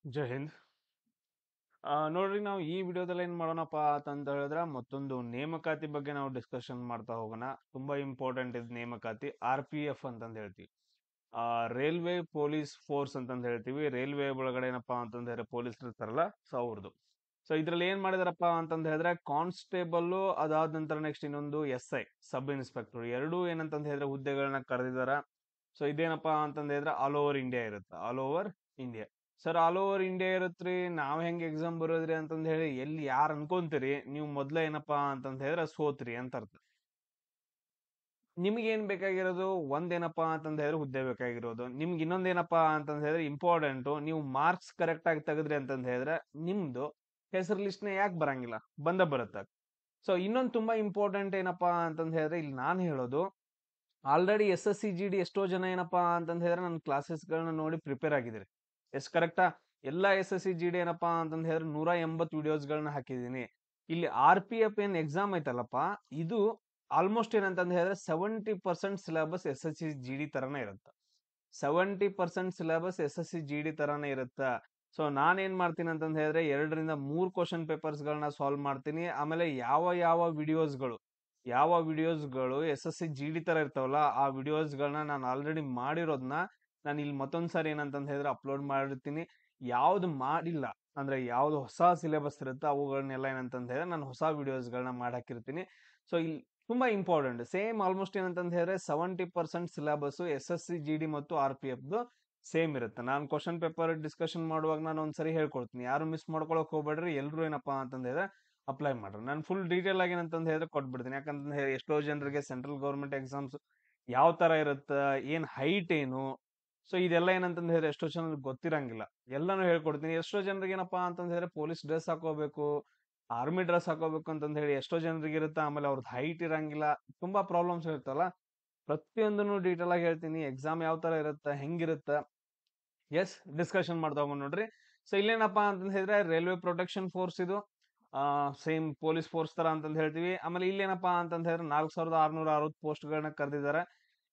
ಜೈ ಹಿಂದ್. ನೋಡ್ರಿ, ನಾವು ಈ ವಿಡಿಯೋದಲ್ಲಿ ಏನ್ ಮಾಡೋಣಪ್ಪ ಅಂತ ಹೇಳಿದ್ರೆ ಮತ್ತೊಂದು ನೇಮಕಾತಿ ಬಗ್ಗೆ ನಾವು ಡಿಸ್ಕಷನ್ ಮಾಡ್ತಾ ಹೋಗೋಣ. ತುಂಬಾ ಇಂಪಾರ್ಟೆಂಟ್ ಇದು ನೇಮಕಾತಿ. RPF ಅಂತಂದ್ ಹೇಳ್ತೀವಿ, ರೈಲ್ವೆ ಪೊಲೀಸ್ ಫೋರ್ಸ್ ಅಂತಂದ್ ಹೇಳ್ತೀವಿ. ರೈಲ್ವೆ ಒಳಗಡೆ ಏನಪ್ಪಾ ಅಂತಂದ್ ಹೇಳಿದ್ರೆ ಪೊಲೀಸ್ ಇರ್ತಾರಲ್ಲ, ಸೊ ಅವ್ರದ್ದು. ಸೊ ಇದ್ರಲ್ಲಿ ಏನ್ ಮಾಡಿದಾರಪ್ಪ ಅಂತಂದ್ ಹೇಳಿದ್ರೆ ಕಾನ್ಸ್ಟೇಬಲ್, ಅದಾದ ನಂತರ ನೆಕ್ಸ್ಟ್ ಇನ್ನೊಂದು SI, ಸಬ್ ಇನ್ಸ್ಪೆಕ್ಟರ್, ಎರಡೂ ಏನಂತಂದ್ ಹೇಳಿದ್ರೆ ಹುದ್ದೆಗಳನ್ನ ಕರೆದಿದಾರ. ಸೊ ಇದೇನಪ್ಪಾ ಅಂತಂದ್ ಹೇಳಿದ್ರೆ ಆಲ್ ಓವರ್ ಇಂಡಿಯಾ ಇರುತ್ತೆ, all over India. Sir, all over India ಇರತ್ರಿ, ನಾವ್ ಹೆಂಗ್ ಎಕ್ಸಾಮ್ ಬರೋದ್ರಿ ಅಂತಂದ್ ಹೇಳಿ ಎಲ್ಲಿ ಯಾರು ಅನ್ಕೊಂತೀರಿ ನೀವು ಮೊದ್ಲ ಏನಪ್ಪಾ ಅಂತಂದ್ ಹೇಳಿದ್ರೆ ಸೋತ್ರಿ ಅಂತ ಅರ್ಥ. ನಿಮ್ಗೆ ಏನ್ ಬೇಕಾಗಿರೋದು ಒಂದೇನಪ್ಪಾ ಅಂತಂದ್ ಹೇಳಿದ್ರೆ ಹುದ್ದೆ ಬೇಕಾಗಿರೋದು. ನಿಮ್ಗೆ ಇನ್ನೊಂದೇನಪ್ಪಾ ಅಂತಂದ್ ಹೇಳಿದ್ರೆ ಇಂಪಾರ್ಟೆಂಟ್, ನೀವು ಮಾರ್ಕ್ಸ್ ಕರೆಕ್ಟ್ ಆಗಿ ತೆಗೆದ್ರಿ ಅಂತಂದ್ ಹೇಳಿದ್ರೆ ನಿಮ್ದು ಹೆಸರು ಲಿಸ್ಟ್ನ ಯಾಕೆ ಬರಂಗಿಲ್ಲ, ಬರುತ್ತೆ. ಸೊ ಇನ್ನೊಂದು ತುಂಬಾ ಇಂಪಾರ್ಟೆಂಟ್ ಏನಪ್ಪಾ ಅಂತಂದ್ ಹೇಳಿದ್ರೆ ಇಲ್ಲಿ ನಾನು ಹೇಳೋದು, ಆಲ್ರೆಡಿ SSC GD ಎಷ್ಟೋ ಜನ ಏನಪ್ಪಾ ಅಂತಂದ್ ಹೇಳಿದ್ರೆ ನನ್ನ ಕ್ಲಾಸಸ್ಗಳನ್ನ ನೋಡಿ ಪ್ರಿಪೇರ್ ಆಗಿದ್ದೀರಿ. ಎಸ್ ಕರೆಕ್ಟಾ? ಎಲ್ಲ SSC GD ಏನಪ್ಪಾ ಅಂತಂದ್ ಹೇಳಿದ್ರೆ 180 ವಿಡಿಯೋಸ್ಗಳನ್ನ ಹಾಕಿದೀನಿ. ಇಲ್ಲಿ RPF ಏನ್ ಎಕ್ಸಾಮ್ ಐತಲ್ಲಪ್ಪ, ಇದು ಆಲ್ಮೋಸ್ಟ್ ಏನಂತಂದ್ ಹೇಳಿದ್ರೆ 70% ಸಿಲೆಬಸ್ SSC GD ತರನೇ ಇರುತ್ತೆ. 70% ಸಿಲೆಬಸ್ SSC GD ತರಾನೇ ಇರುತ್ತ. ಸೊ ನಾನೇನ್ ಮಾಡ್ತೀನಿ ಅಂತಂದ್ ಹೇಳಿದ್ರೆ 2 ರಿಂದ 3 ಕ್ವಶನ್ ಪೇಪರ್ಸ್ ಗಳನ್ನ ಸಾಲ್ವ್ ಮಾಡ್ತೀನಿ. ಆಮೇಲೆ ಯಾವ ವಿಡಿಯೋಸ್ಗಳು SSC GD ತರ ಇರ್ತಾವಲ್ಲ, ಆ ವಿಡಿಯೋಸ್ಗಳನ್ನ ನಾನು ಆಲ್ರೆಡಿ ಮಾಡಿರೋದ್ನ ನಾನು ಇಲ್ಲಿ ಮತ್ತೊಂದ್ಸಾರಿ ಏನಂತಂದ್ ಹೇಳಿದ್ರೆ ಅಪ್ಲೋಡ್ ಮಾಡಿರ್ತೀನಿ. ಯಾವ್ದು ಮಾಡಿಲ್ಲ ಅಂದ್ರೆ ಯಾವ್ದು ಹೊಸ ಸಿಲೆಬಸ್ ಇರುತ್ತೆ ಅವುಗಳನ್ನೆಲ್ಲ ಏನಂತಂದ್ ಹೇಳಿದ್ರೆ ನಾನು ಹೊಸ ವಿಡಿಯೋಸ್ಗಳನ್ನ ಮಾಡಾಕಿರ್ತೀನಿ. ಸೊ ಇಲ್ಲಿ ತುಂಬಾ ಇಂಪಾರ್ಟೆಂಟ್, ಸೇಮ್ ಆಲ್ಮೋಸ್ಟ್ ಏನಂತಂದ್ ಹೇಳಿದ್ರೆ 70% ಸಿಲೆಬಸ್ SSC GD ಮತ್ತು RPF ಸೇಮ್ ಇರುತ್ತೆ. ನಾನು ಕ್ವಶನ್ ಪೇಪರ್ ಡಿಸ್ಕಷನ್ ಮಾಡುವಾಗ ನಾನು ಒಂದ್ಸರಿ ಹೇಳ್ಕೊಡ್ತೀನಿ, ಯಾರು ಮಿಸ್ ಮಾಡ್ಕೊಳಕ್ ಹೋಗ್ಬೇಡ್ರಿ, ಎಲ್ರು ಏನಪ್ಪಾ ಅಂತಂದ್ ಹೇಳಿದ್ರೆ ಅಪ್ಲೈ ಮಾಡ್ರಿ. ನಾನು ಫುಲ್ ಡೀಟೇಲ್ ಆಗಿ ಏನಂತಂದ್ ಹೇಳಿದ್ರೆ ಕೊಟ್ಬಿಡ್ತೀನಿ. ಯಾಕಂತಂದ್ ಹೇಳಿ ಎಷ್ಟೋ ಜನರಿಗೆ ಸೆಂಟ್ರಲ್ ಗೌರ್ಮೆಂಟ್ ಎಕ್ಸಾಮ್ಸ್ ಯಾವ ತರ ಇರುತ್ತೆ, ಏನ್ ಹೈಟ್ ಏನು, ಸೊ ಇದೆಲ್ಲ ಏನಂತಂದ್ ಹೇಳಿದ್ರೆ ಎಷ್ಟೋ ಜನರಿಗೆ ಗೊತ್ತಿರಂಗಿಲ್ಲ. ಎಲ್ಲಾನು ಹೇಳ್ಕೊಡ್ತೀನಿ. ಎಷ್ಟೋ ಜನರಿಗೆ ಏನಪ್ಪಾ ಅಂತಂದ್ ಹೇಳಿದ್ರೆ ಪೊಲೀಸ್ ಡ್ರೆಸ್ ಹಾಕೋಬೇಕು, ಆರ್ಮಿ ಡ್ರೆಸ್ ಹಾಕೋಬೇಕು ಅಂತಂದ್ ಹೇಳಿ ಎಷ್ಟೋ ಜನರಿಗೆ ಇರುತ್ತೆ. ಆಮೇಲೆ ಅವ್ರದ್ದು ಹೈಟ್ ಇರಂಗಿಲ್ಲ, ತುಂಬಾ ಪ್ರಾಬ್ಲಮ್ಸ್ ಇರುತ್ತಲ್ಲ. ಪ್ರತಿಯೊಂದನ್ನು ಡೀಟೇಲ್ ಆಗಿ ಹೇಳ್ತೀನಿ. ಎಕ್ಸಾಮ್ ಯಾವ ತರ ಇರುತ್ತೆ, ಹೆಂಗಿರುತ್ತೆ, ಎಸ್ ಡಿಸ್ಕಷನ್ ಮಾಡ್ತಾ ಹೋಗೋಣ ನೋಡ್ರಿ. ಸೊ ಇಲ್ಲೇನಪ್ಪಾ ಅಂತಂದ್ ಹೇಳಿದ್ರೆ ರೈಲ್ವೆ ಪ್ರೊಟೆಕ್ಷನ್ ಫೋರ್ಸ್, ಇದು ಸೇಮ್ ಪೊಲೀಸ್ ಫೋರ್ಸ್ ತರ ಅಂತಂದ್ ಹೇಳ್ತೀವಿ. ಆಮೇಲೆ ಇಲ್ಲೇನಪ್ಪಾ ಅಂತಂದ್ ಹೇಳಿದ್ರೆ 4660 ಪೋಸ್ಟ್ ಗಳನ್ನ ಕರೆದಿದ್ದಾರೆ.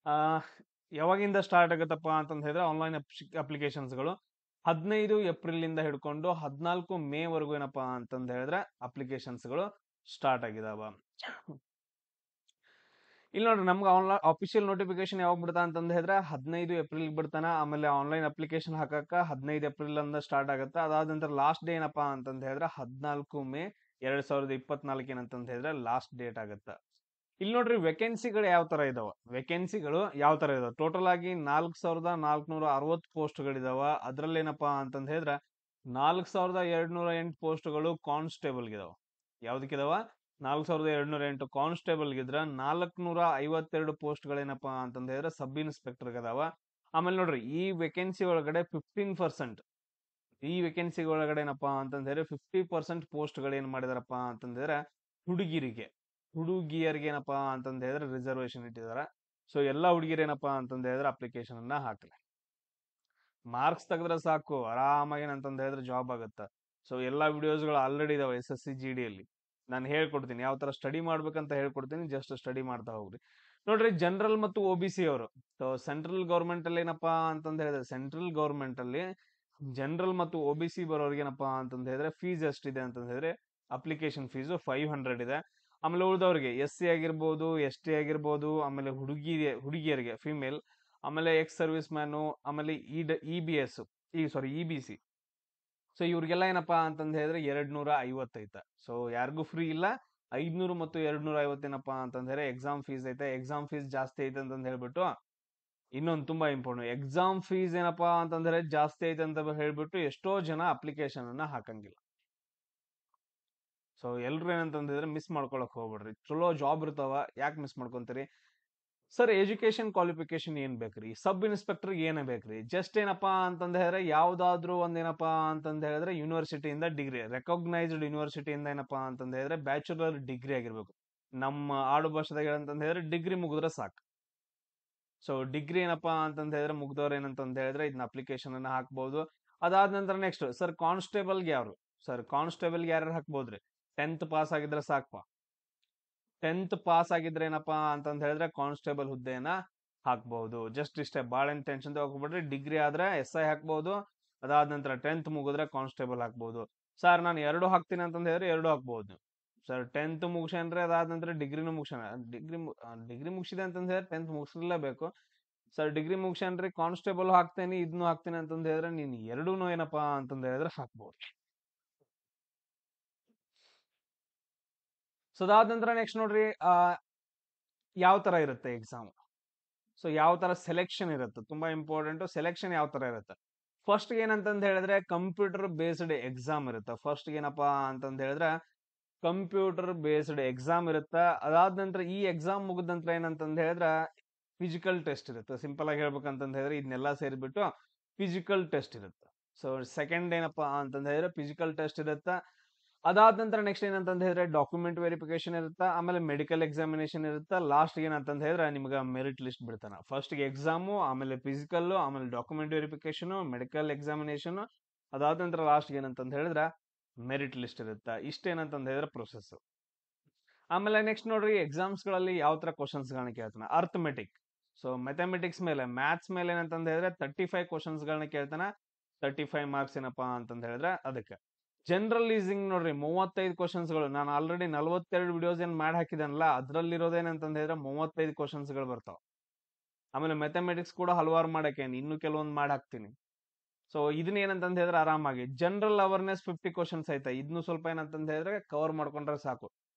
ಆ ಯಾವಾಗಿಂದ ಸ್ಟಾರ್ಟ್ ಆಗುತ್ತಪ್ಪ ಅಂತಂದ್ ಹೇಳಿದ್ರೆ ಆನ್ಲೈನ್ ಅಪ್ಲಿಕೇಶನ್ಸ್ಗಳು 15 ಏಪ್ರಿಲ್ ಇಂದ ಹಿಡ್ಕೊಂಡು 14 ಮೇ ವರೆಗೂ ಏನಪ್ಪಾ ಅಂತಂದ್ ಹೇಳಿದ್ರೆ ಅಪ್ಲಿಕೇಶನ್ಸ್ಗಳು ಸ್ಟಾರ್ಟ್ ಆಗಿದಾವ. ಇಲ್ಲಿ ನೋಡ್ರಿ, ನಮ್ಗೆ ಆನ್ಲೈನ್ ಅಫಿಷಿಯಲ್ ನೋಟಿಫಿಕೇಶನ್ ಯಾವಾಗ ಬಿಡ್ತಾ ಅಂತಂದ್ ಹೇಳಿದ್ರೆ 15 ಏಪ್ರಿಲ್ ಬಿಡ್ತಾನ. ಆಮೇಲೆ ಆನ್ಲೈನ್ ಅಪ್ಲಿಕೇಶನ್ ಹಾಕಕ್ಕ 15 ಏಪ್ರಿಲ್ ಅಂದ ಸ್ಟಾರ್ಟ್ ಆಗುತ್ತೆ. ಅದಾದ ನಂತರ ಲಾಸ್ಟ್ ಡೇ ಏನಪ್ಪಾ ಅಂತಂದ್ ಹೇಳಿದ್ರೆ 14 ಮೇ 2024 ಏನಂತಂದ್ ಹೇಳಿದ್ರೆ ಲಾಸ್ಟ್ ಡೇಟ್ ಆಗುತ್ತೆ. ಇಲ್ಲಿ ನೋಡ್ರಿ, ವೇಕೆನ್ಸಿಗಳು ಯಾವ ತರ ಇದಾವ ಟೋಟಲ್ ಆಗಿ 4460 ಪೋಸ್ಟ್ಗಳಿದಾವ. ಅದ್ರಲ್ಲಿ ಏನಪ್ಪಾ ಅಂತಂದ್ ಹೇಳಿದ್ರೆ 4208 ಪೋಸ್ಟ್ಗಳು ಕಾನ್ಸ್ಟೇಬಲ್ ಗಿದಾವ. ಯಾವ್ದಕ್ಕಿದಾವ? 4208 ಕಾನ್ಸ್ಟೇಬಲ್ ಗಿದ್ರ 452 ಪೋಸ್ಟ್ಗಳೇನಪ್ಪಾ ಅಂತಂದ್ ಹೇಳಿದ್ರೆ ಸಬ್ ಇನ್ಸ್ಪೆಕ್ಟರ್ ಅದಾವ. ಆಮೇಲೆ ನೋಡ್ರಿ, ಈ ವೇಕೆನ್ಸಿ ಒಳಗಡೆ 15%, ಈ ವೇಕೆನ್ಸಿ ಒಳಗಡೆ ಏನಪ್ಪಾ ಅಂತಂದ್ ಹೇಳಿದ್ರೆ 50% ಪೋಸ್ಟ್ಗಳು ಏನ್ ಮಾಡಿದಾರಪ್ಪ ಅಂತಂದ್ ಹೇಳಿದ್ರೆ ಹುಡುಗಿಯರಿಗೆ ಏನಪ್ಪಾ ಅಂತಂದ್ ಹೇಳಿದ್ರೆ ರಿಸರ್ವೇಶನ್ ಇಟ್ಟಿದಾರ. ಸೊ ಎಲ್ಲಾ ಹುಡುಗಿಯರ್ ಏನಪ್ಪಾ ಅಂತಂದ್ ಹೇಳಿದ್ರೆ ಅಪ್ಲಿಕೇಶನ್ ಅನ್ನ ಹಾಕ್ಲಿ. ಮಾರ್ಕ್ಸ್ ತೆಗೆದ್ರೆ ಸಾಕು, ಆರಾಮಾಗಿ ಏನಂತಂದ್ ಹೇಳಿದ್ರೆ ಜಾಬ್ ಆಗುತ್ತೆ. ಸೊ ಎಲ್ಲಾ ವಿಡಿಯೋಸ್ಗಳು ಆಲ್ರೆಡಿ ಇದಾವೆ SSC GD ಅಲ್ಲಿ. ನಾನು ಹೇಳ್ಕೊಡ್ತೀನಿ, ಯಾವ ತರ ಸ್ಟಡಿ ಮಾಡ್ಬೇಕಂತ ಹೇಳ್ಕೊಡ್ತೀನಿ, ಜಸ್ಟ್ ಸ್ಟಡಿ ಮಾಡ್ತಾ ಹೋಗ್ರಿ. ನೋಡ್ರಿ, ಜನರಲ್ ಮತ್ತು OBC ಅವರು, ಸೊ ಸೆಂಟ್ರಲ್ ಗೌರ್ಮೆಂಟ್ ಅಲ್ಲಿ ಏನಪ್ಪಾ ಅಂತಂದ್ ಹೇಳಿದ್ರೆ ಸೆಂಟ್ರಲ್ ಗೌರ್ಮೆಂಟ್ ಅಲ್ಲಿ ಜನರಲ್ ಮತ್ತು OBC ಬರೋರ್ಗೆ ಏನಪ್ಪಾ ಅಂತಂದ್ ಹೇಳಿದ್ರೆ ಫೀಸ್ ಎಷ್ಟಿದೆ ಅಂತಂದ್ ಹೇಳಿದ್ರೆ ಅಪ್ಲಿಕೇಶನ್ ಫೀಸ್ 500 ಇದೆ. ಆಮೇಲೆ ಉಳಿದವ್ರಿಗೆ SC ಆಗಿರ್ಬೋದು, ST ಆಗಿರ್ಬೋದು, ಆಮೇಲೆ ಹುಡುಗಿಯರಿಗೆ ಫಿಮೇಲ್, ಆಮೇಲೆ ಎಕ್ಸ್ ಸರ್ವಿಸ್ ಮ್ಯಾನು, ಆಮೇಲೆ EBS, EBC, ಸೊ ಇವ್ರಿಗೆಲ್ಲ ಏನಪ್ಪಾ ಅಂತಂದ್ ಹೇಳಿದ್ರೆ 250 ಐತೆ. ಸೊ ಯಾರಿಗೂ ಫ್ರೀ ಇಲ್ಲ. 500 ಮತ್ತು 250 ಏನಪ್ಪಾ ಅಂತಂದ್ ಹೇಳಿದ್ರೆ ಎಕ್ಸಾಮ್ ಫೀಸ್ ಐತೆ. ಎಕ್ಸಾಮ್ ಫೀಸ್ ಜಾಸ್ತಿ ಐತೆ ಅಂತಂದ್ ಹೇಳ್ಬಿಟ್ಟು, ಇನ್ನೊಂದು ತುಂಬಾ ಇಂಪಾರ್ಟೆಂಟ್, ಎಕ್ಸಾಮ್ ಫೀಸ್ ಏನಪ್ಪಾ ಅಂತಂದ್ರೆ ಜಾಸ್ತಿ ಐತೆ ಅಂತ ಹೇಳ್ಬಿಟ್ಟು ಎಷ್ಟೋ ಜನ ಅಪ್ಲಿಕೇಶನ್ ಅನ್ನ ಹಾಕಂಗಿಲ್ಲ. ಸೊ ಎಲ್ರು ಏನಂತಂದ್ರೆ ಮಿಸ್ ಮಾಡ್ಕೊಳಕ್ ಹೋಗ್ಬೇಡ್ರಿ. ಚಲೋ ಜಾಬ್ ಇರ್ತಾವ, ಯಾಕೆ ಮಿಸ್ ಮಾಡ್ಕೊಂತೀರಿ? ಸರ್, ಎಜುಕೇಶನ್ ಕ್ವಾಲಿಫಿಕೇಶನ್ ಏನ್ ಬೇಕ್ರಿ? ಸಬ್ ಇನ್ಸ್ಪೆಕ್ಟರ್ ಏನೇ ಬೇಕ್ರಿ? ಜಸ್ಟ್ ಏನಪ್ಪಾ ಅಂತಂದ್ ಹೇಳಿದ್ರೆ ಯಾವ್ದಾದ್ರು ಒಂದೇನಪ್ಪಾ ಅಂತಂದ್ ಹೇಳಿದ್ರೆ ಯೂನಿವರ್ಸಿಟಿಯಿಂದ ಡಿಗ್ರಿ, ರೆಕಗ್ನೈಸ್ಡ್ ಯೂನಿವರ್ಸಿಟಿಯಿಂದ ಏನಪ್ಪಾ ಅಂತಂದ್ ಹೇಳಿದ್ರೆ ಬ್ಯಾಚುಲರ್ ಡಿಗ್ರಿ ಆಗಿರ್ಬೇಕು. ನಮ್ಮ ಆಡು ಭಾಷೆದಾಗ ಏನಂತಂದ್ ಹೇಳಿದ್ರೆ ಡಿಗ್ರಿ ಮುಗಿದ್ರೆ ಸಾಕು. ಸೊ ಡಿಗ್ರಿ ಏನಪ್ಪಾ ಅಂತಂದ್ ಹೇಳಿದ್ರೆ ಮುಗ್ದವ್ರು ಏನಂತಂದ್ ಹೇಳಿದ್ರೆ ಇದನ್ನ ಅಪ್ಲಿಕೇಶನ್ ಅನ್ನ ಹಾಕ್ಬಹುದು. ಅದಾದ ನಂತರ ನೆಕ್ಸ್ಟ್ ಸರ್ ಕಾನ್ಸ್ಟೇಬಲ್ಗೆ ಯಾರು ಹಾಕ್ಬೋದ್ರಿ? 10th ಪಾಸ್ ಆಗಿದ್ರೆ ಸಾಕಪ್ಪ. 10th ಪಾಸ್ ಆಗಿದ್ರೆ ಏನಪ್ಪಾ ಅಂತಂದ್ ಹೇಳಿದ್ರೆ ಕಾನ್ಸ್ಟೇಬಲ್ ಹುದ್ದೆಯನ್ನ ಹಾಕ್ಬಹುದು. ಜಸ್ಟ್ ಇಷ್ಟೇ, ಬಾಳ ಟೆನ್ಷನ್ ತಗೋಬೇಡ್ರಿ. ಡಿಗ್ರಿ ಆದ್ರೆ SI ಹಾಕ್ಬಹುದು, ಅದಾದ ನಂತರ 10th ಮುಗಿದ್ರೆ ಕಾನ್ಸ್ಟೇಬಲ್ ಹಾಕ್ಬೋದು. ಸರ್ ನಾನು 2 ಹಾಕ್ತೀನಿ ಅಂತಂದ್ ಹೇಳಿದ್ರೆ 2 ಹಾಕ್ಬೋದು ನೀವು. ಸರ್ 10th ಮುಗಿಸ್ಯಾನ್ರಿ ಅದಾದ ನಂತರ ಡಿಗ್ರಿನೂ ಮುಗಿಸ್ಯಾನ, ಡಿಗ್ರಿ ಮುಗಿಸಿದೆ ಅಂತಂದ್ ಹೇಳಿದ್ರೆ 10th ಮುಗಿಸ್ಲೇಬೇಕು. ಸರ್ ಡಿಗ್ರಿ ಮುಗಿಸ್ಯಾನ್ರಿ ಕಾನ್ಸ್ಟೇಬಲ್ ಹಾಕ್ತೇನೆ ಇದನ್ನು ಹಾಕ್ತೇನೆ ಅಂತಂದ್ ಹೇಳಿದ್ರೆ ನೀನ್ ಎರಡೂನು ಏನಪ್ಪಾ ಅಂತಂದ್ ಹೇಳಿದ್ರೆ ಹಾಕ್ಬೋದು. ಸೊ ಅದಾದ ನಂತರ ನೆಕ್ಸ್ಟ್ ನೋಡ್ರಿ ಯಾವ ತರ ಇರುತ್ತೆ ಎಕ್ಸಾಮ್. ಸೊ ಯಾವ ತರ ಸೆಲೆಕ್ಷನ್ ಇರುತ್ತೆ, ತುಂಬಾ ಇಂಪಾರ್ಟೆಂಟ್. ಸೆಲೆಕ್ಷನ್ ಯಾವ ತರ ಇರುತ್ತೆ, ಫಸ್ಟ್ ಏನಂತಂದ್ ಹೇಳಿದ್ರೆ ಕಂಪ್ಯೂಟರ್ ಬೇಸ್ಡ್ ಎಕ್ಸಾಮ್ ಇರುತ್ತೆ. ಫಸ್ಟ್ ಏನಪ್ಪಾ ಅಂತಂದ್ ಹೇಳಿದ್ರೆ ಕಂಪ್ಯೂಟರ್ ಬೇಸ್ಡ್ ಎಕ್ಸಾಮ್ ಇರುತ್ತೆ. ಅದಾದ ನಂತರ ಈ ಎಕ್ಸಾಮ್ ಮುಗಿದ ನಂತರ ಏನಂತಂದ್ ಹೇಳಿದ್ರೆ ಫಿಸಿಕಲ್ ಟೆಸ್ಟ್ ಇರುತ್ತೆ. ಸಿಂಪಲ್ ಆಗಿ ಹೇಳ್ಬೇಕಂತಂದ್ ಹೇಳಿದ್ರೆ ಇದನ್ನೆಲ್ಲ ಸೇರಿಬಿಟ್ಟು ಫಿಸಿಕಲ್ ಟೆಸ್ಟ್ ಇರುತ್ತೆ. ಸೊ ಸೆಕೆಂಡ್ ಏನಪ್ಪಾ ಅಂತಂದ್ ಹೇಳಿದ್ರೆ ಫಿಸಿಕಲ್ ಟೆಸ್ಟ್ ಇರುತ್ತೆ. ಅದಾದ ನಂತರ ನೆಕ್ಸ್ಟ್ ಏನಂತಂದ್ ಹೇಳಿದ್ರೆ ಡಾಕ್ಯುಮೆಂಟ್ ವೆರಿಫಿಕೇಶನ್ ಇರುತ್ತೆ, ಆಮೇಲೆ ಮೆಡಿಕಲ್ ಎಕ್ಸಾಮಿನೇಷನ್ ಇರುತ್ತೆ. ಲಾಸ್ಟ್ ಏನಂತಂದ್ ಹೇಳಿದ್ರೆ ನಿಮ್ಗೆ ಮೆರಿಟ್ ಲಿಸ್ಟ್ ಬಿಡ್ತಾನೆ. ಫಸ್ಟ್ ಎಕ್ಸಾಮು, ಆಮೇಲೆ ಫಿಸಿಕಲ್, ಆಮೇಲೆ ಡಾಕ್ಯುಮೆಂಟ್ ವೆರಿಫಿಕೇಶನ್, ಮೆಡಿಕಲ್ ಎಕ್ಸಾಮಿನೇಷನ್, ಅದಾದ ನಂತರ ಲಾಸ್ಟ್ ಏನಂತಂದ್ ಹೇಳಿದ್ರೆ ಮೆರಿಟ್ ಲಿಸ್ಟ್ ಇರುತ್ತೆ. ಇಷ್ಟೇನಂತಂದ್ ಹೇಳಿದ್ರೆ ಪ್ರೊಸೆಸ್. ಆಮೇಲೆ ನೆಕ್ಸ್ಟ್ ನೋಡ್ರಿ ಎಕ್ಸಾಮ್ಸ್ ಗಳಲ್ಲಿ ಯಾವ ತರ ಕ್ವಶನ್ಸ್ ಗಳನ್ನ ಕೇಳ್ತಾನೆ, ಅರ್ಥಮೆಟಿಕ್. ಸೊ ಮ್ಯಾಥಮೆಟಿಕ್ಸ್ ಮೇಲೆ, ಮ್ಯಾಥ್ಸ್ ಮೇಲೆ ಏನಂತಂದ್ ಹೇಳಿದ್ರೆ 35 ಕ್ವಶನ್ಸ್ ಗಳನ್ನ ಕೇಳ್ತಾನೆ. 35 ಮಾರ್ಕ್ಸ್ ಏನಪ್ಪಾ ಅಂತಂದ್ ಹೇಳಿದ್ರೆ ಅದಕ್ಕೆ. ಜನರಲ್ ಈಸಿಂಗ್ ನೋಡ್ರಿ 35 ಕ್ವಶನ್ಸ್ ಗಳು. ನಾನು ಆಲ್ರೆಡಿ 42 ವಿಡಿಯೋಸ್ ಏನ್ ಮಾಡಿ ಹಾಕಿದನಲ್ಲ ಅದ್ರಲ್ಲಿರೋದೇನಂತಂದ್ ಹೇಳಿದ್ರೆ 35 ಕ್ವಶನ್ಸ್ ಗಳು ಬರ್ತಾವ. ಆಮೇಲೆ ಮ್ಯಾಥಮೆಟಿಕ್ಸ್ ಕೂಡ ಹಲವಾರು ಮಾಡಾಕೇನಿ, ಇನ್ನು ಕೆಲವೊಂದು ಮಾಡಿ ಹಾಕ್ತೀನಿ. ಸೊ ಇದನ್ನ ಏನಂತಂದ್ ಹೇಳಿದ್ರೆ ಆರಾಮಾಗಿ ಜನರಲ್ ಅವೇರ್ನೆಸ್ 50 ಕ್ವಶನ್ಸ್ ಐತೆ, ಇದನ್ನು ಸ್ವಲ್ಪ ಏನಂತಂದ್ ಹೇಳಿದ್ರೆ ಕವರ್ ಮಾಡ್ಕೊಂಡ್ರೆ ಸಾಕು.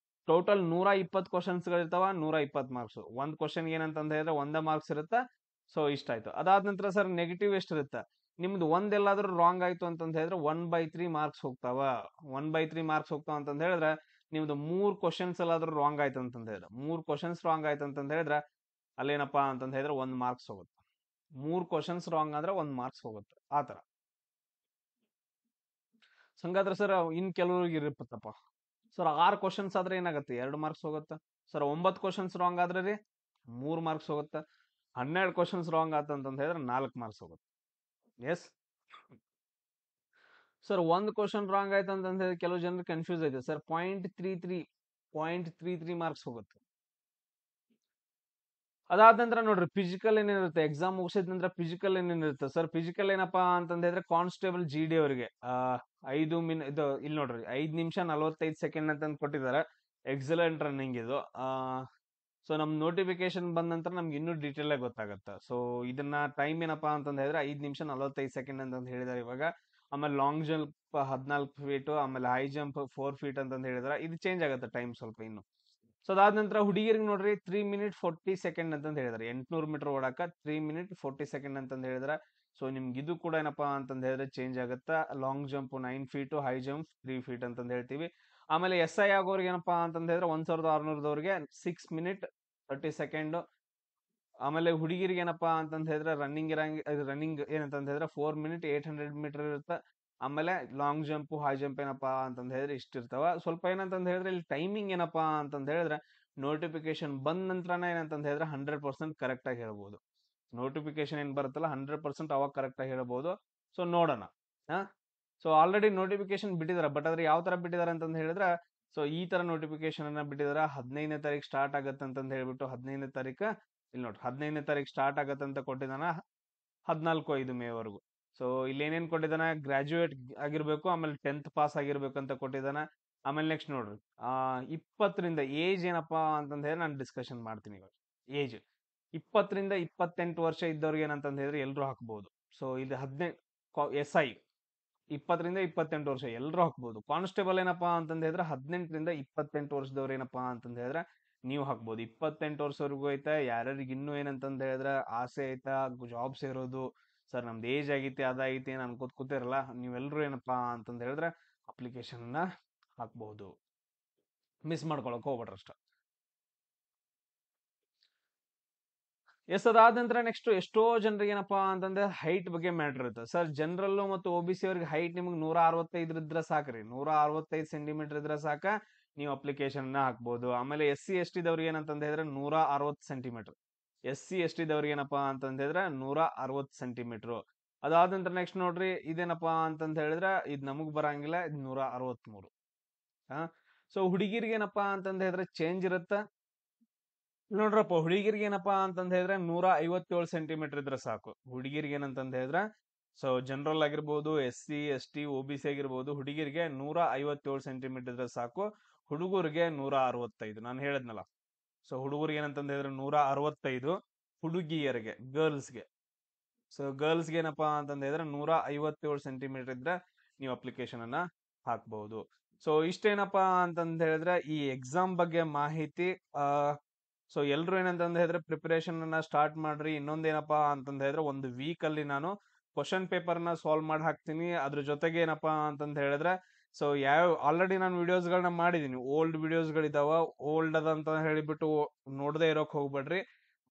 ಟೋಟಲ್ 120 ಕ್ವಶನ್ಸ್ ಗಳಿರ್ತಾವ, 120 ಮಾರ್ಕ್ಸ್. ಒಂದ್ ಕ್ವಶನ್ ಏನಂತಂದ್ ಹೇಳಿದ್ರೆ 1 ಮಾರ್ಕ್ಸ್ ಇರುತ್ತೆ. ಸೊ ಇಷ್ಟ ಆಯ್ತು. ಅದಾದ ನಂತರ ಸರ್ ನೆಗೆಟಿವ್ ಎಷ್ಟಿರುತ್ತೆ, ನಿಮ್ದು ಒಂದೆಲ್ಲಾದ್ರೂ ರಾಂಗ್ ಆಯ್ತು ಅಂತಂದ್ ಹೇಳಿದ್ರೆ 1/3 ಮಾರ್ಕ್ಸ್ ಹೋಗ್ತಾವ. 1/3 ಮಾರ್ಕ್ಸ್ ಹೋಗ್ತಾವ ಅಂತಂದ್ ಹೇಳಿದ್ರೆ ನಿಮ್ದು 3 ಕ್ವಶನ್ಸ್ ಎಲ್ಲಾದ್ರೂ ರಾಂಗ್ ಆಯ್ತು ಅಂತಂದ್ ಹೇಳಿದ್ರೆ, 3 ಕ್ವಶನ್ಸ್ ರಾಂಗ್ ಆಯ್ತು ಅಂತಂದ್ ಹೇಳಿದ್ರೆ ಅಲ್ಲೇನಪ್ಪಾ ಅಂತಂದ್ ಹೇಳಿದ್ರೆ 1 ಮಾರ್ಕ್ಸ್ ಹೋಗುತ್ತೆ. 3 ಕ್ವಶನ್ಸ್ ರಾಂಗ್ ಆದ್ರೆ 1 ಮಾರ್ಕ್ಸ್ ಹೋಗುತ್ತೆ, ಆತರ. ಹಂಗಾದ್ರೆ ಸರ್ ಇನ್ ಕೆಲವ್ರಿಗೆ ಇರುತ್ತಪ್ಪ, ಸರ್ 6 ಕ್ವಶನ್ಸ್ ಆದ್ರೆ ಏನಾಗುತ್ತೆ 2 ಮಾರ್ಕ್ಸ್ ಹೋಗುತ್ತೆ. ಸರ್ 9 ಕ್ವಶನ್ಸ್ ರಾಂಗ್ ಆದ್ರೆ ರೀ 3 ಮಾರ್ಕ್ಸ್ ಹೋಗುತ್ತೆ. 12 ಕ್ವಶನ್ಸ್ ರಾಂಗ್ ಆತಂತಂದ್ ಹೇಳಿದ್ರೆ 4 ಮಾರ್ಕ್ಸ್ ಹೋಗುತ್ತೆ. ಎಸ್ ಸರ್, ಒಂದ್ ಕ್ವಶನ್ ರಾಂಗ್ ಆಯ್ತು ಅಂತಂದ್ರೆ ಕೆಲವು ಜನರು ಕನ್ಫ್ಯೂಸ್ ಐತೆ ಸರ್. 0.33 ಮಾರ್ಕ್ಸ್ ಹೋಗುತ್ತೆ. ಅದಾದ ನಂತರ ನೋಡ್ರಿ ಫಿಸಿಕಲ್ ಏನಿರುತ್ತೆ, ಎಕ್ಸಾಮ್ ಮುಗಿಸಿದ ನಂತರ ಫಿಸಿಕಲ್ ಏನೇನಿರುತ್ತೆ ಸರ್. ಫಿಸಿಕಲ್ ಏನಪ್ಪಾ ಅಂತಂದ್ ಹೇಳಿದ್ರೆ ಕಾನ್ಸ್ಟೇಬಲ್ GD ಅವರಿಗೆ 5 ಇದು ಇಲ್ಲಿ ನೋಡ್ರಿ 5 ನಿಮಿಷ 45 ಸೆಕೆಂಡ್ ಅಂತ ಕೊಟ್ಟಿದ್ದಾರೆ. ಎಕ್ಸಲೆಂಟ್ ರನ್ನಿಂಗ್ ಇದು. ಸೊ ನಮ್ ನೋಟಿಫಿಕೇಶನ್ ಬಂದ ನಂತರ ನಮ್ಗೆ ಇನ್ನೂ ಡೀಟೇಲ್ ಆಗಿ ಗೊತ್ತಾಗುತ್ತೆ. ಸೊ ಇದನ್ನ ಟೈಮ್ ಏನಪ್ಪಾ ಅಂತಂದ್ ಹೇಳಿದ್ರೆ 5 ನಿಮಿಷ 45 ಸೆಕೆಂಡ್ ಅಂತ ಹೇಳಿದಾರೆ ಇವಾಗ. ಆಮೇಲೆ ಲಾಂಗ್ ಜಂಪ್ 14 ಫೀಟ್, ಆಮೇಲೆ ಹೈ ಜಂಪ್ 4 ಫೀಟ್ ಅಂತಂದ್ ಹೇಳಿದಾರೆ. ಇದು ಚೇಂಜ್ ಆಗುತ್ತೆ ಟೈಮ್ ಸ್ವಲ್ಪ ಇನ್ನು. ಸೊ ಅದಾದ ನಂತರ ಹುಡುಗಿರಿಗೆ ನೋಡ್ರಿ 3 ಮಿನಿಟ್ 40 ಸೆಕೆಂಡ್ ಅಂತಂದ್ ಹೇಳಿದಾರೆ. 800 ಮೀಟರ್ ಓಡಾಕ 3 ಮಿನಿಟ್ 40 ಸೆಕೆಂಡ್ ಅಂತಂದ್ ಹೇಳಿದಾರೆ. ಸೊ ನಿಮ್ಗೆ ಇದು ಕೂಡ ಏನಪ್ಪಾ ಅಂತಂದ್ ಹೇಳಿದ್ರೆ ಚೇಂಜ್ ಆಗುತ್ತೆ. Long jump 9 feet, high jump 3 feet ಅಂತಂದ್ ಹೇಳ್ತೀವಿ. ಆಮೇಲೆ SI ಆಗೋರ್ಗೆ ಏನಪ್ಪಾ ಅಂತಂದ್ ಹೇಳಿದ್ರೆ 1600ದವ್ರಿಗೆ 6 ಮಿನಿಟ್ 30 ಸೆಕೆಂಡ್. ಆಮೇಲೆ ಹುಡುಗಿರಿಗೆ ಏನಪ್ಪಾ ಅಂತಂದ್ ಹೇಳಿದ್ರೆ ರನ್ನಿಂಗ್ ಏನಂತಂದ್ ಹೇಳಿದ್ರೆ 4 ಮಿನಿಟ್ 800 ಮೀಟರ್ ಇರುತ್ತೆ. ಆಮೇಲೆ ಲಾಂಗ್ ಜಂಪ್ ಹೈ ಜಂಪ್ ಏನಪ್ಪಾ ಅಂತಂದ್ ಹೇಳಿದ್ರೆ ಇಷ್ಟ ಇರ್ತಾವ. ಸ್ವಲ್ಪ ಏನಂತಂದ್ ಹೇಳಿದ್ರೆ ಇಲ್ಲಿ ಟೈಮಿಂಗ್ ಏನಪ್ಪಾ ಅಂತಂದ್ ಹೇಳಿದ್ರೆ ನೋಟಿಫಿಕೇಶನ್ ಬಂದ ನಂತರನೇ ಏನಂತಂದ್ ಹೇಳಿದ್ರೆ 100% ಕರೆಕ್ಟ್ ಆಗಿ ಹೇಳ್ಬೋದು. ನೋಟಿಫಿಕೇಶನ್ ಏನ್ ಬರುತ್ತಲ್ಲ 100% ಅವಾಗ ಕರೆಕ್ಟ್ ಆಗಿ ಹೇಳ್ಬೋದು. ಸೊ ನೋಡೋಣ. ಸೊ ಆಲ್ರೆಡಿ ನೋಟಿಫಿಕೇಶನ್ ಬಿಟ್ಟಿದಾರೆ, ಬಟ್ ಆದ್ರೆ ಯಾವ ತರ ಬಿಟ್ಟಿದ್ದಾರೆ ಅಂತಂದ್ ಹೇಳಿದ್ರೆ ಸೊ ಈ ತರ ನೋಟಿಫಿಕೇಶನ್ ಅನ್ನ ಬಿಟ್ಟಿದಾರೆ. 15ನೇ ತಾರೀಕು ಸ್ಟಾರ್ಟ್ ಆಗತ್ತೆ ಅಂತಂದ್ ಹೇಳ್ಬಿಟ್ಟು 15ನೇ ತಾರೀಕು ಇಲ್ಲಿ ನೋಡ್ರಿ 15ನೇ ತಾರೀಕು ಸ್ಟಾರ್ಟ್ ಆಗತ್ತೆ ಅಂತ ಕೊಟ್ಟಿದ್ದಾನ 14/5 ಮೇವರೆಗೂ. ಸೊ ಇಲ್ಲಿ ಏನೇನ್ ಕೊಟ್ಟಿದ್ದಾನ, ಗ್ರಾಜುಯೇಟ್ ಆಗಿರ್ಬೇಕು, ಆಮೇಲೆ 10th ಪಾಸ್ ಆಗಿರ್ಬೇಕು ಅಂತ ಕೊಟ್ಟಿದ್ದಾನ. ಆಮೇಲೆ ನೆಕ್ಸ್ಟ್ ನೋಡ್ರಿ 20ರಿಂದ ಏಜ್ ಏನಪ್ಪಾ ಅಂತಂದ್ ಹೇಳಿ ನಾನು ಡಿಸ್ಕಷನ್ ಮಾಡ್ತೀನಿ ಇವಾಗ. ಏಜ್ 20ರಿಂದ 28 ವರ್ಷ ಇದ್ದವ್ರಿಗೆ ಏನಂತಂದ್ ಹೇಳಿದ್ರೆ ಎಲ್ರು ಹಾಕ್ಬಹುದು. ಸೊ ಇದು 15 SI 20ರಿಂದ 28 ವರ್ಷ ಎಲ್ರು ಹಾಕ್ಬಹುದು. ಕಾನ್ಸ್ಟೇಬಲ್ ಏನಪ್ಪಾ ಅಂತಂದ್ ಹೇಳಿದ್ರೆ 18ರಿಂದ 28 ವರ್ಷದವ್ರು ಏನಪ್ಪಾ ಅಂತಂದ್ ಹೇಳಿದ್ರೆ ನೀವು ಹಾಕ್ಬಹುದು. 28 ವರ್ಷವರೆಗೂ ಐತೆ. ಯಾರ್ಯಾರಿಗೆ ಇನ್ನೂ ಏನಂತಂದ್ ಹೇಳಿದ್ರೆ ಆಸೆ ಐತಾ ಜಾಬ್ ಸೇರೋದು, ಸರ್ ನಮ್ದು ಏಜ್ ಆಗೈತಿ ಅದಾಗೈತಿ ಏನ್ ಅನ್ಕೋತ ಕೂತಿರಲ್ಲ, ನೀವೆಲ್ರು ಏನಪ್ಪಾ ಅಂತಂದ್ ಹೇಳಿದ್ರೆ ಅಪ್ಲಿಕೇಶನ್ ನ ಹಾಕ್ಬಹುದು. ಮಿಸ್ ಮಾಡ್ಕೊಳಕ್ ಹೋಗ್ಬೇಡ್ರಿ ಅಷ್ಟ. ಅದಾದ ನಂತರ ನೆಕ್ಸ್ಟ್ ಎಷ್ಟೋ ಜನರಿಗೆ ಏನಪ್ಪಾ ಅಂತಂದ್ರೆ ಹೈಟ್ ಬಗ್ಗೆ ಮ್ಯಾಟರ್ ಇರುತ್ತೆ ಸರ್. ಜನರಲ್ ಮತ್ತು OBC ಅವ್ರಿಗೆ ಹೈಟ್ ನಿಮ್ಗೆ 165 ಇದ್ರೆ ಸಾಕ್ರಿ. 165 ಸೆಂಟಿಮೀಟರ್ ಇದ್ರೆ ಸಾಕ, ನೀವು ಅಪ್ಲಿಕೇಶನ್ ನ ಹಾಕ್ಬಹುದು. ಆಮೇಲೆ SC ST ದವ್ರಿಗೆ ಏನಂತಂದ್ ಹೇಳಿದ್ರೆ 160 ಸೆಂಟಿಮೀಟರ್. SC ST ದವ್ರಿಗೆ ಏನಪ್ಪಾ ಅಂತಂದ್ ಹೇಳಿದ್ರೆ 160 ಸೆಂಟಿಮೀಟರ್. ಅದಾದ ನಂತರ ನೆಕ್ಸ್ಟ್ ನೋಡ್ರಿ ಇದೇನಪ್ಪಾ ಅಂತಂದ್ ಹೇಳಿದ್ರೆ ಇದು ನಮಗ್ ಬರಂಗಿಲ್ಲ, ಇದು 163. ಸೊ ಹುಡುಗಿರಿಗೆ ಏನಪ್ಪಾ ಅಂತಂದ್ ಹೇಳಿದ್ರೆ ಚೇಂಜ್ ಇರುತ್ತೆ. ನೋಡ್ರಪ್ಪ ಹುಡುಗಿರಿಗೆ ಏನಪ್ಪಾ ಅಂತಂದ್ ಹೇಳಿದ್ರೆ 157 ಸೆಂಟಿಮೀಟರ್ ಇದ್ರೆ ಸಾಕು. ಹುಡುಗಿರಿಗೆ ಏನಂತಂದ್ ಹೇಳಿದ್ರೆ ಸೊ ಜನರಲ್ ಆಗಿರ್ಬೋದು, SC ST OBC ಆಗಿರ್ಬೋದು, ಹುಡುಗಿರಿಗೆ 157 ಸೆಂಟಿಮೀಟರ್ ಇದ್ರೆ ಸಾಕು, ಹುಡುಗರಿಗೆ 165. ನಾನು ಹೇಳದ್ನಲ್ಲ. ಸೊ ಹುಡುಗರಿಗೆ ಏನಂತಂದ ಹೇಳಿದ್ರೆ 165, ಹುಡುಗಿಯರಿಗೆ ಗರ್ಲ್ಸ್ಗೆ. ಸೊ ಗರ್ಲ್ಸ್ಗೆ ಏನಪ್ಪಾ ಅಂತಂದ ಹೇಳಿದ್ರೆ 157 ಸೆಂಟಿಮೀಟರ್ ಇದ್ರೆ ನೀವು ಅಪ್ಲಿಕೇಶನ್ ಅನ್ನ ಹಾಕ್ಬಹುದು. ಸೊ ಇಷ್ಟೇನಪ್ಪಾ ಅಂತಂದ ಹೇಳಿದ್ರೆ ಈ ಎಕ್ಸಾಮ್ ಬಗ್ಗೆ ಮಾಹಿತಿ. ಸೊ ಎಲ್ರು ಏನಂತಂದ ಹೇಳಿದ್ರೆ ಪ್ರಿಪರೇಷನ್ ಅನ್ನ ಸ್ಟಾರ್ಟ್ ಮಾಡ್ರಿ. ಇನ್ನೊಂದೇನಪ್ಪಾ ಅಂತಂದ ಹೇಳಿದ್ರೆ ಒಂದು ವೀಕ್ ಅಲ್ಲಿ ನಾನು ಕ್ವಶನ್ ಪೇಪರ್ ನ ಸಾಲ್ವ್ ಮಾಡಿ ಹಾಕ್ತೀನಿ. ಅದ್ರ ಜೊತೆಗೆ ಏನಪ್ಪಾ ಅಂತಂದ ಹೇಳಿದ್ರೆ ಸೊ ಆಲ್ರೆಡಿ ನಾನು ವಿಡಿಯೋಸ್ಗಳನ್ನ ಮಾಡಿದೀನಿ, ಓಲ್ಡ್ ವಿಡಿಯೋಸ್ಗಳಿದಾವ. ಓಲ್ಡ್ ಅದಂತ ಹೇಳಿಬಿಟ್ಟು ನೋಡದೆ ಇರೋಕ್ ಹೋಗ್ಬೇಡ್ರಿ.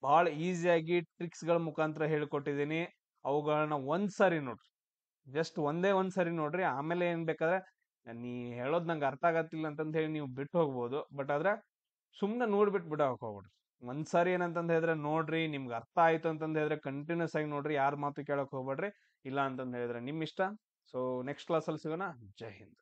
ಬಹಳ ಈಸಿಯಾಗಿ ಟ್ರಿಕ್ಸ್ ಗಳ ಮುಖಾಂತರ ಹೇಳ್ಕೊಟ್ಟಿದ್ದೀನಿ. ಅವುಗಳನ್ನ ಒಂದ್ಸರಿ ನೋಡ್ರಿ, ಜಸ್ಟ್ ಒಂದ್ಸರಿ ನೋಡ್ರಿ. ಆಮೇಲೆ ಏನ್ ಬೇಕಾದ್ರೆ ನೀ ಹೇಳೋದ್ ನಂಗೆ ಅರ್ಥ ಆಗತ್ತಿಲ್ಲ ಅಂತಂತ ಹೇಳಿ ನೀವು ಬಿಟ್ಟು ಹೋಗ್ಬೋದು. ಬಟ್ ಆದ್ರೆ ಸುಮ್ನೆ ನೋಡ್ಬಿಟ್ಟು ಬಿಡೋಕ್ ಹೋಗ್ಬಿಡ್ರಿ. ಒಂದ್ಸಾರಿ ಏನಂತಂದ್ ಹೇಳಿದ್ರೆ ನೋಡ್ರಿ, ನಿಮ್ಗೆ ಅರ್ಥ ಆಯ್ತು ಅಂತಂದ್ ಹೇಳಿದ್ರೆ ಕಂಟಿನ್ಯೂಸ್ ಆಗಿ ನೋಡ್ರಿ, ಯಾರ ಮಾತು ಕೇಳಕ್ ಹೋಗ್ಬೇಡ್ರಿ. ಇಲ್ಲ ಅಂತಂದ್ ಹೇಳಿದ್ರೆ ನಿಮ್ ಇಷ್ಟ. ಸೊ ನೆಕ್ಸ್ಟ್ ಕ್ಲಾಸ್ ಅಲ್ಲಿ ಸಿಗೋಣ. ಜೈ ಹಿಂದ್.